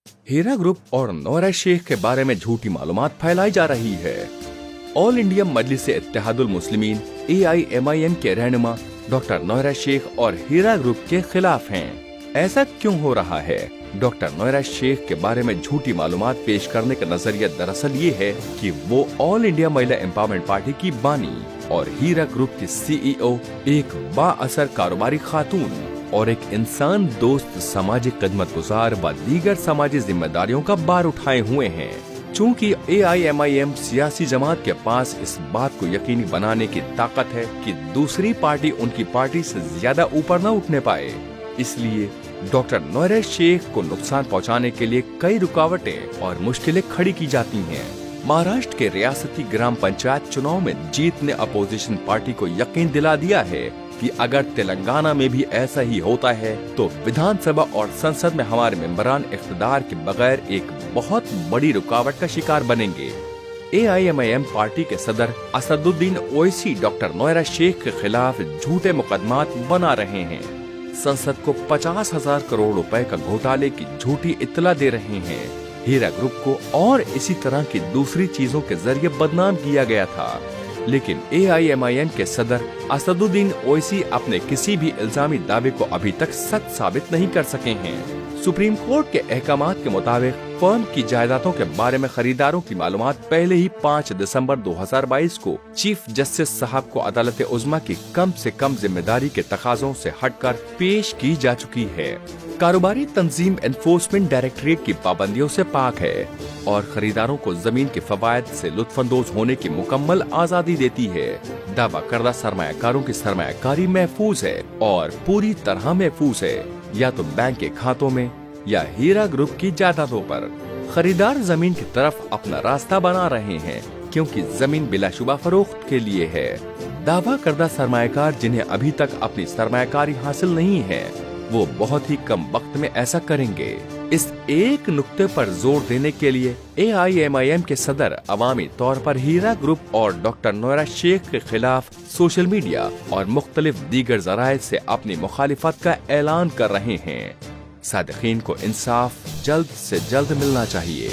हीरा group और Nora Sheikh के बारे में झूठी मालूमात फैलाई जा रही है। ऑल इंडिया मजलिस-ए-इत्तेहादुल मुस्लिमीन AIMIM के रहनुमा डॉक्टर नोरा शेख और हीरा ग्रुप के खिलाफ हैं। ऐसा क्यों हो रहा है? डॉक्टर नोरा शेख के बारे में झूठी मालूमात पेश करने का नजरिया दरअसल ये है कि वो ऑल इंडिया महिला एम्पावरमेंट पार्टी की बानी और हीरा ग्रुप की CEO एक बाअसर कारोबारी खातून और एक इंसान दोस्त, सामाजिक खिदमतगुजार व दीगर समाजी जिम्मेदारियों का बार उठाए हुए हैं। चूँकि AIMIM सियासी जमात के पास इस बात को यकीनी बनाने की ताकत है कि दूसरी पार्टी उनकी पार्टी से ज्यादा ऊपर न उठने पाए, इसलिए डॉक्टर नोरा शेख को नुकसान पहुंचाने के लिए कई रुकावटें और मुश्किलें खड़ी की जाती हैं। महाराष्ट्र के रियासती ग्राम पंचायत चुनाव में जीत ने अपोजिशन पार्टी को यकीन दिला दिया है कि अगर तेलंगाना में भी ऐसा ही होता है तो विधानसभा और संसद में हमारे मेंबरान इख्तिदार के बगैर एक बहुत बड़ी रुकावट का शिकार बनेंगे। AIMIM पार्टी के सदर असदुद्दीन ओवैसी डॉक्टर नोरा शेख के खिलाफ झूठे मुकदमात बना रहे हैं। संसद को 50,000 करोड़ रुपए का घोटाले की झूठी इत्तला दे रहे हैं। हीरा ग्रुप को और इसी तरह की दूसरी चीजों के जरिए बदनाम किया गया था, लेकिन AIMIM के सदर असदुद्दीन ओवैसी अपने किसी भी इल्जामी दावे को अभी तक सच साबित नहीं कर सके हैं। सुप्रीम कोर्ट के अहकामात के मुताबिक फर्म की जायदादों के बारे में खरीदारों की मालूमात पहले ही 5 दिसंबर 2022 को चीफ जस्टिस साहब को अदालत उज़्मा की कम से कम जिम्मेदारी के तकाजों से हटकर पेश की जा चुकी है। कारोबारी तंजीम एनफोर्समेंट डायरेक्टरेट की पाबंदियों से पाक है और खरीदारों को जमीन के फवायद से लुत्फानंदोज होने की मुकम्मल आजादी देती है। दावा करदा सरमायाकारों की सरमायाकारी महफूज है और पूरी तरह महफूज है, या तो बैंक के खातों में या हीरा ग्रुप की जायदादों पर। खरीदार जमीन की तरफ अपना रास्ता बना रहे हैं क्योंकि जमीन बिलाशुबा फरोख्त के लिए है। दावा करदा सरमायाकार जिन्हें अभी तक अपनी सरमायाकारी हासिल नहीं है, वो बहुत ही कम वक्त में ऐसा करेंगे। इस एक नुक्ते पर जोर देने के लिए AIMIM के सदर अवामी तौर पर हीरा ग्रुप और डॉक्टर नोरा शेख के खिलाफ सोशल मीडिया और मुख्तलिफ दीगर जराए से अपनी मुखालिफत का ऐलान कर रहे हैं। सादिकीन को इंसाफ जल्द से जल्द मिलना चाहिए।